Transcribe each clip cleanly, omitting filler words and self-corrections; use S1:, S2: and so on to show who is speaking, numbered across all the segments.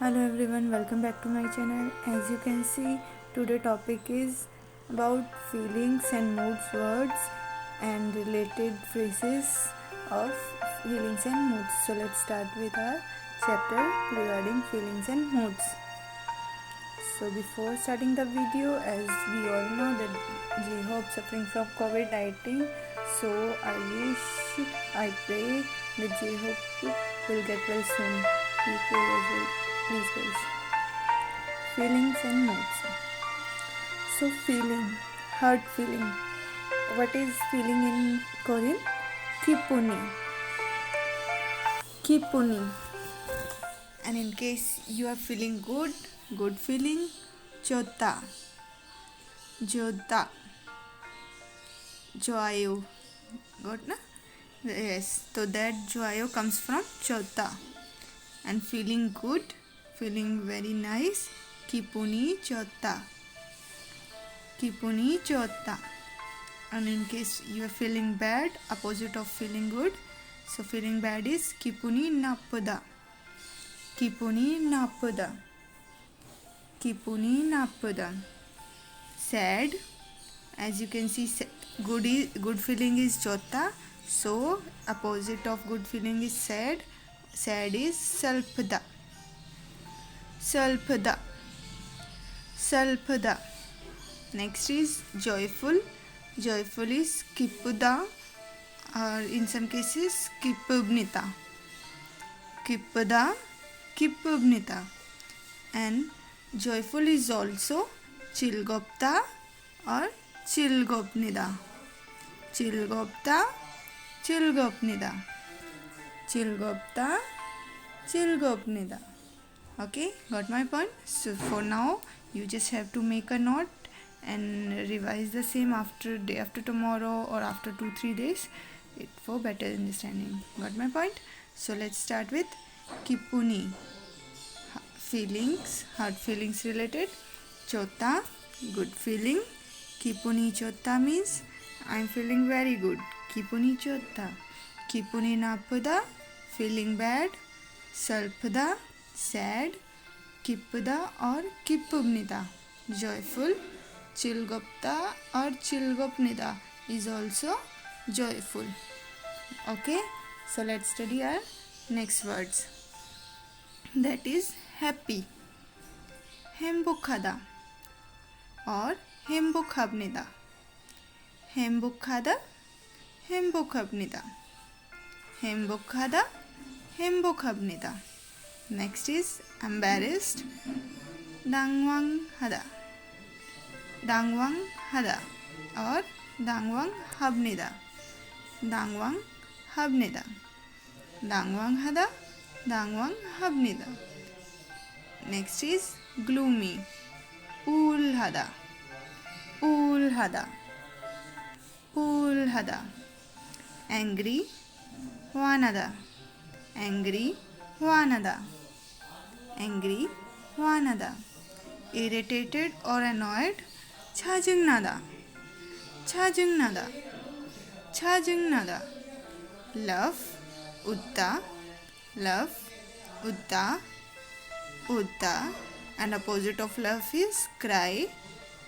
S1: Hello everyone, welcome back to my channel. As you can see, today topic is about feelings and moods, words and related phrases of feelings and moods. So let's start with our chapter regarding feelings and moods. So before starting the video, as we all know that J-Hope suffering from COVID-19, so I pray that J-Hope will get well soon. We pray as well. Please guys. Feelings and moods. So feeling, heart feeling. What is feeling in Korean? Kipuni. Kipuni. And in case you are feeling good feeling, 좋다. 좋다. 좋아요. Got na? Yes. So that 좋아요 comes from 좋다. And feeling good, feeling very nice, 기분이 좋다. 기분이 좋다. And in case you are feeling bad, opposite of feeling good, so feeling bad is 기분이 나쁘다. 기분이 나쁘다. 기분이 나쁘다. Sad, as you can see, good feeling is 좋다. So opposite of good feeling is sad. Sad is 슬프다. 슬프다. 슬프다. Next is joyful. Joyful is 기쁘다, or in some cases 기쁩니다. 기쁘다, 기쁩니다. And joyful is also 즐겁다 or 즐겁니다. 즐겁다, 즐겁니다. 즐겁다, 즐겁니다. Okay, got my point? So for now, you just have to make a note and revise the same day after tomorrow or after 2-3 days for better understanding. Got my point? So let's start with kipuni. Feelings, heart feelings related. Chota, good feeling. Kipuni chota means I'm feeling very good. Kipuni chota. Kipuni napada, feeling bad. Salpada, sad. Kippada or kipubnida, joyful. Chilgopta or chilgopnida is also joyful. Okay, so let's study our next words. That is happy. 행복하다 or 행복합니다. 행복하다, 행복합니다. 행복하다, 행복합니다. Next is embarrassed. 당황하다. 당황하다 or 당황합니다. 당황합니다. 당황하다, 당황합니다. Next is gloomy. 우울하다. 우울하다. 우울하다. angry. 화나다. angry. 화나다. angry. 화나다. irritated or annoyed. 짜증나다. 짜증나다. 짜증나다. love. 웃다. love. 웃다. 웃다. And opposite of love is cry.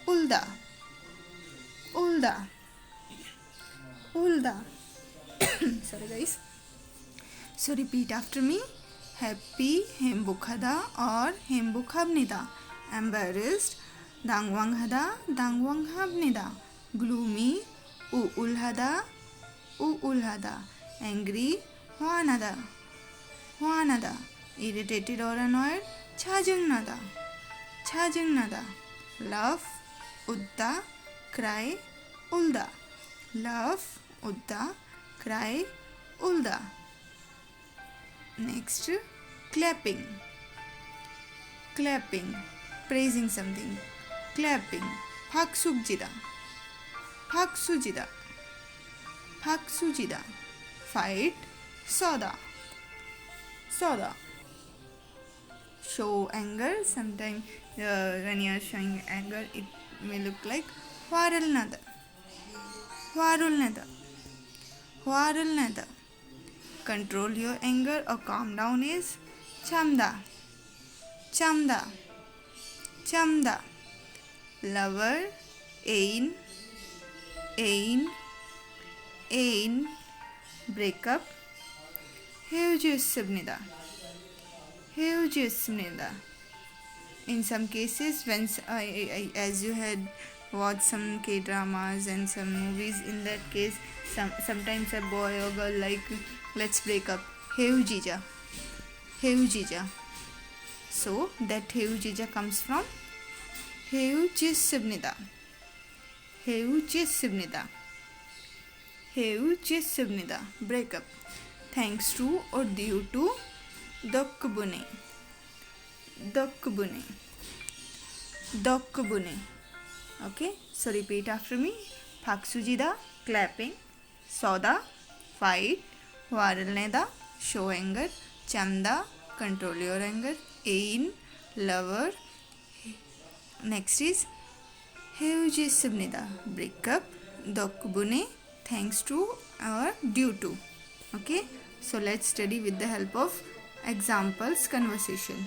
S1: 울다. 울다. 울다. Sorry guys. So repeat after me. Happy, 행복하다 or 행복합니다. Embarrassed, 당황하다, 당황합니다. Gloomy, 우울하다, 우울하다. Angry, 화나다, 화나다. Irritated or annoyed, 짜증나다, 짜증나다. Laugh, 웃다, cry, 울다. Laugh, 웃다, cry, 울다. Next, clapping. Clapping, praising something. Clapping, 박수지다. 박수지다. 박수지다. Fight, soda. Soda. Show anger. Sometimes when you are showing anger, it may look like 화를 내다. Control your anger or calm down is 참다. chamda, chamda. Lover, ain, ain. Breakup, hevjusubnida, hevjusubnida. In some cases, when as you had watched some K dramas and some movies, in that case, sometimes a boy or girl like, let's break up, hevjija, hevjija. So that hevjija comes from hevjusubnida, hevjusubnida, hevjusubnida. Breakup, thanks to or due to dokkubune, dokkubune, dokkubune. Okay, so repeat after me. Paksujida, clapping. Soda, fight. Varalneda, show anger. Chamda, control your anger. Ain, lover. Next is hevjusubnida, break up. Dokkubune, thanks to or due to. Okay, so let's study with the help of examples conversation.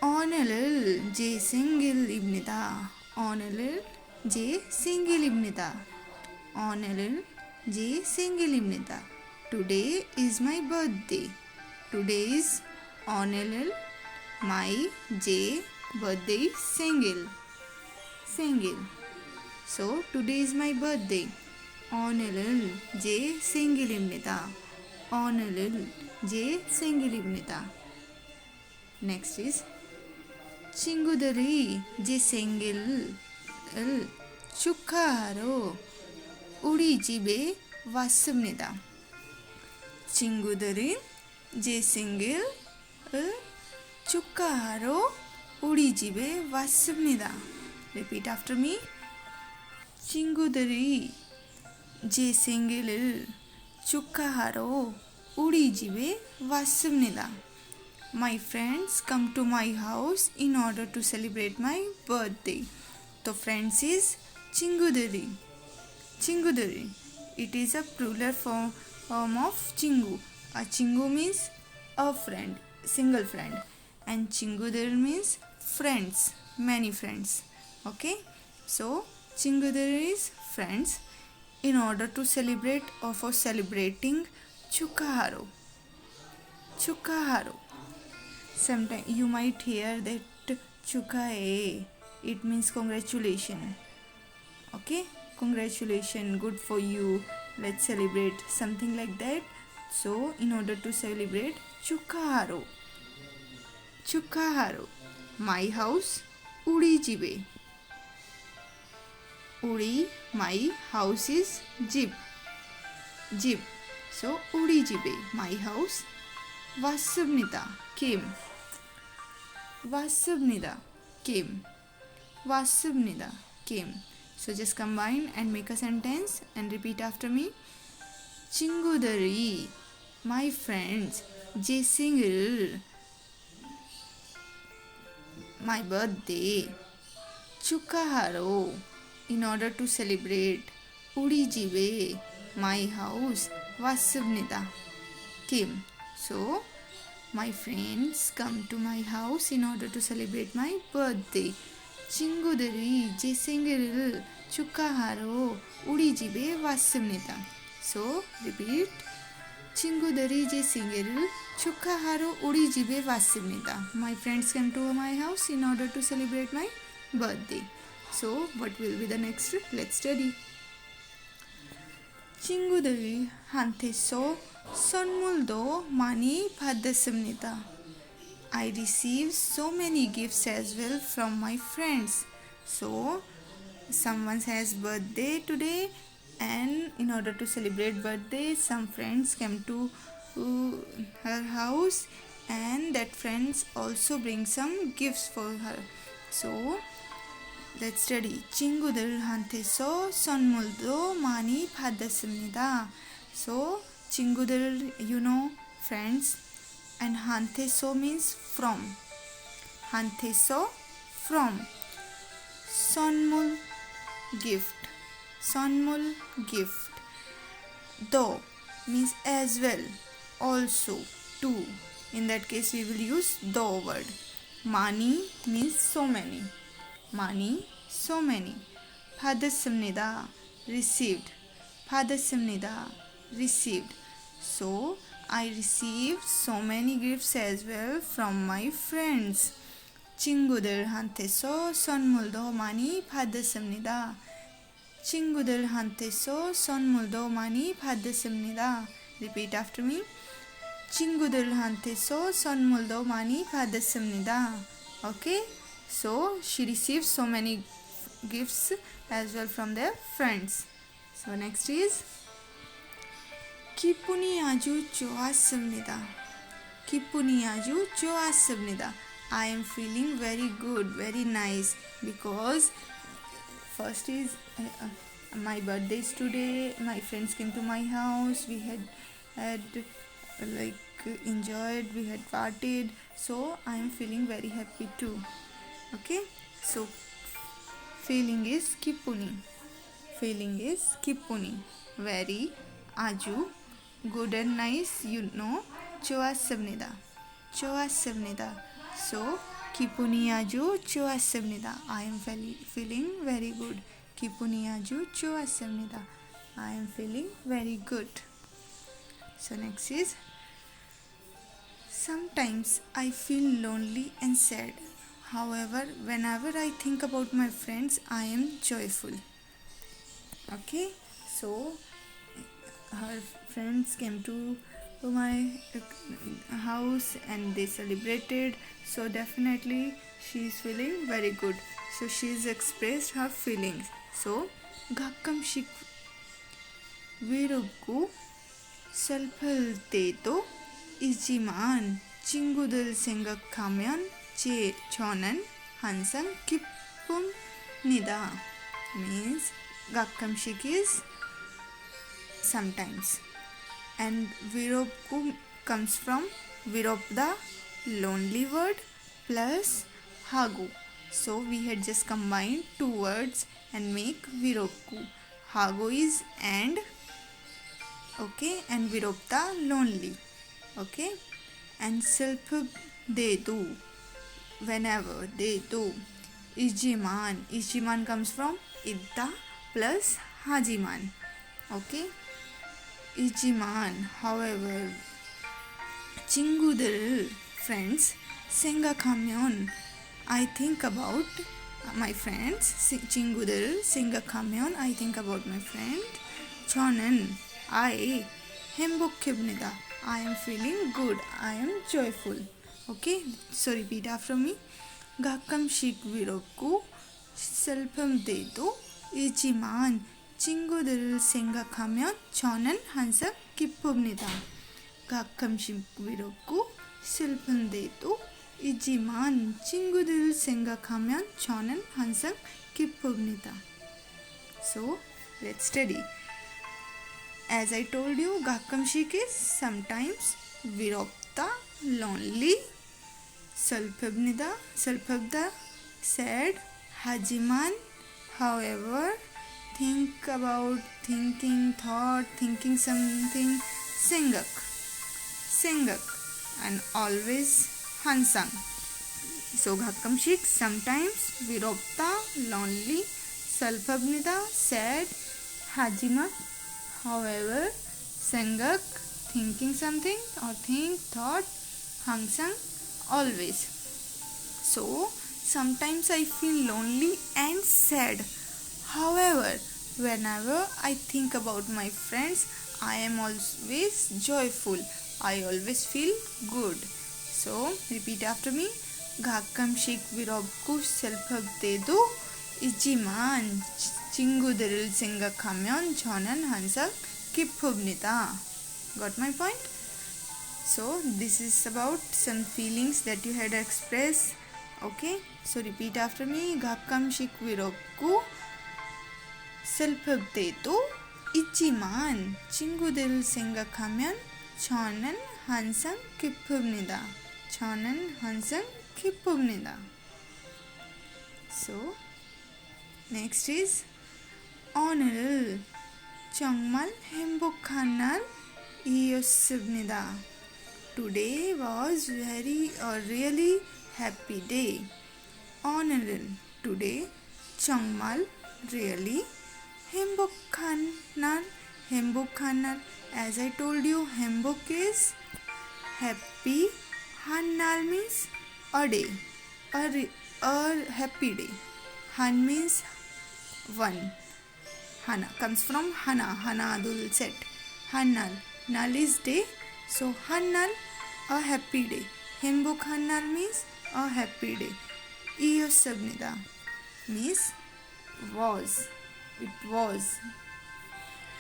S1: Onelil J single ibnida, onelil J single ibnida, onelil J single ibnida. Today is my birthday. Today is onelil my J birthday single, single. So today is my birthday. onelil J single ibnida, onelil J single ibnida. Next is Chingudari J single Chukaro Udi jibe wasubnida. Chingudari J single Chukaro Udi jibe wasubnida. Repeat after me. Chingudari J single Chukaro Udi jibe wasubnida. My friends come to my house in order to celebrate my birthday. The friends is Chingudari. Chingudari. It is a plural form of Chingu. A Chingu means a friend, single friend. And Chingudari means friends, many friends. Okay. So Chingudari is friends in order to celebrate or for celebrating Chukaharo. Chukaharo. Sometimes you might hear that chukae, it means congratulation. Okay, congratulations, good for you, let's celebrate, something like that. So in order to celebrate chukaharo, chukaharo. My house udi jibe. Udi, my house is jib, jib. So udi jibe, my house. Vasubnida came. Vasubnida came. Vasubnida came. So just combine and make a sentence and repeat after me. Chingudari, my friends, J single, my birthday. Chukaharo, in order to celebrate. Udi jibe, my house. Vasubnida came. So, my friends come to my house in order to celebrate my birthday. Chingudari J single Chukaharo Udi jibe wasubnida. So, repeat. Chingudari J single Chukaharo Udi jibe wasubnida. My friends come to my house in order to celebrate my birthday. So, what will be the next? Let's study. Chingudari hanteso 선물도 많이 받았습니다. I received so many gifts as well from my friends. So, someone has birthday today, and in order to celebrate birthday, some friends came to her house, and that friends also bring some gifts for her. So, let's study. 친구들한테서 선물도 많이 받았습니다. So, 친구들, you know, friends, and 한테서 means from. 한테서 from. 선물, gift. 선물, gift. 도 means as well, also, too, In that case, we will use the word. Mani means so many. Mani, so many. 받았습니다. Received. 받았습니다. Received. So, I received so many gifts as well from my friends. 친구들한테서 선물도 많이 받았습니다. 친구들한테서 선물도 많이 받았습니다. Repeat after me. 친구들한테서 선물도 많이 받았습니다. Okay? So, she received so many gifts as well from their friends. So, next is 기분이 아주 좋았습니다. 기분이 아주 좋았습니다. I am feeling very good, very nice because first is my birthday is today. My friends came to my house. We had like enjoyed. We had partied. So I am feeling very happy too. Okay. So feeling is kipuni. Feeling is kipuni. Very aju good and nice. You know. 좋았습니다. 좋았습니다. So 기분이 아주 좋았습니다. I am feeling very good. 기분이 아주 좋았습니다. I am feeling very good. So next is sometimes I feel lonely and sad. However, whenever I think about my friends, I am joyful. Okay, so her friends came to my house and they celebrated, so definitely she is feeling very good. So she has expressed her feelings. So 가끔씩 외롭고 슬플 때도 있지만 친구들 생각하면 저는 항상 기쁩니다. Means 가끔씩 is sometimes, and viropku comes from viropda, lonely word, plus hagu. So we had just combined two words and make viropku. Hagu is and, okay, and viropta lonely, okay, and self they do, whenever they do. Ijiman comes from idda plus hajiman, okay. 이지만, however, 친구들, friends, 생각하면, I think about my friends. 친구들 생각하면, I think about my friend. 저는, I, 행복합니다. I am feeling good. I am joyful. Okay, so repeat after me. 가끔씩 외롭고 슬픔 때도 있지만 친구들을 생각하면 저는 항상 기쁩니다. 가끔씩 외롭고 슬픈 때도 있지만 친구들을 생각하면 저는 항상 기쁩니다. So, let's study. As I told you, 가끔씩 is sometimes, 위롭다, lonely, 슬픕니다, sad, 하지만, however, think about, thinking, thought, thinking something, 생각, and always 항상. So 가끔씩, sometimes, 위롭다, lonely, 슬픕니다, sad, 하지만, however, 생각, thinking something or think, thought, 항상, always. So sometimes I feel lonely and sad. However, whenever I think about my friends, I am always joyful. I always feel good. So, repeat after me. 가끔씩 위롭고 슬플 때도 있지만 친구들을 생각하면 저는 항상 기쁩니다. Got my point? So, this is about some feelings that you had expressed. Okay? So, repeat after me. 가끔씩 위롭고 슬플 때도 있지만 친구들을 생각하면 저는 항상 기쁩니다. 저는 항상 기쁩니다. So, next is 오늘 정말 행복한 날이었습니다. Today was really happy day. 오늘은 today 정말 really 행복한 날. As I told you, 행복 is happy. 한 날 means a day, a happy day. Han means one. Hana comes from Hana Adul said. Hannal. Nal is day. So Hannal, a happy day. Hembuk Hannal means a happy day. İyosabnida means was. It was.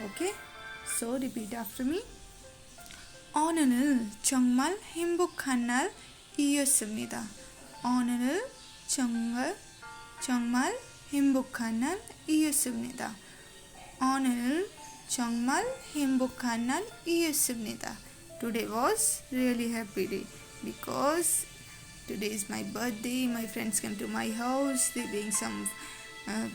S1: Okay. So repeat after me. 오늘 정말 행복한 날이었습니다. 오늘은 정말 행복한 날이었습니다. 오늘 정말 행복한 날이었습니다. Today was really happy day because today is my birthday. My friends came to my house. They gave some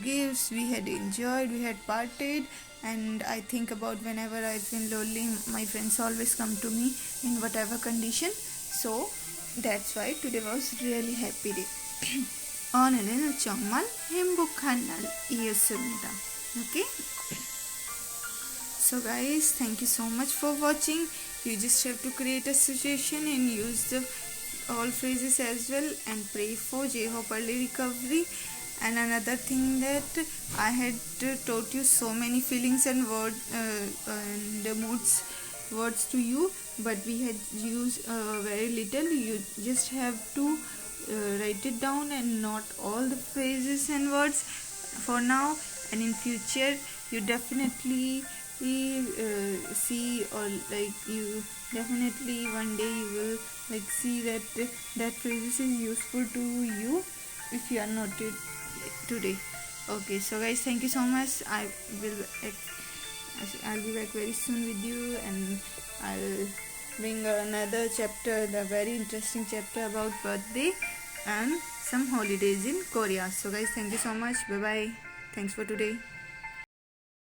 S1: gifts. We had enjoyed. We had partied. And I think about whenever I've been lonely, my friends always come to me in whatever condition. So that's why today was really happy day. 오늘은 정말 행복한 날이었습니다. Okay. So guys, thank you so much for watching. You just have to create a situation and use the all phrases as well and pray for J-Hope early recovery. And another thing that I had taught you so many feelings and words to you, but we had used very little. You just have to write it down and not all the phrases and words for now, and in future you definitely see, or like you definitely one day you will like see that phrases is useful to you if you are not it today. Okay, so guys, thank you so much. I'll be back very soon with you, and I'll bring another chapter, the very interesting chapter about birthday and some holidays in Korea. So guys, thank you so much. Bye bye. Thanks for today.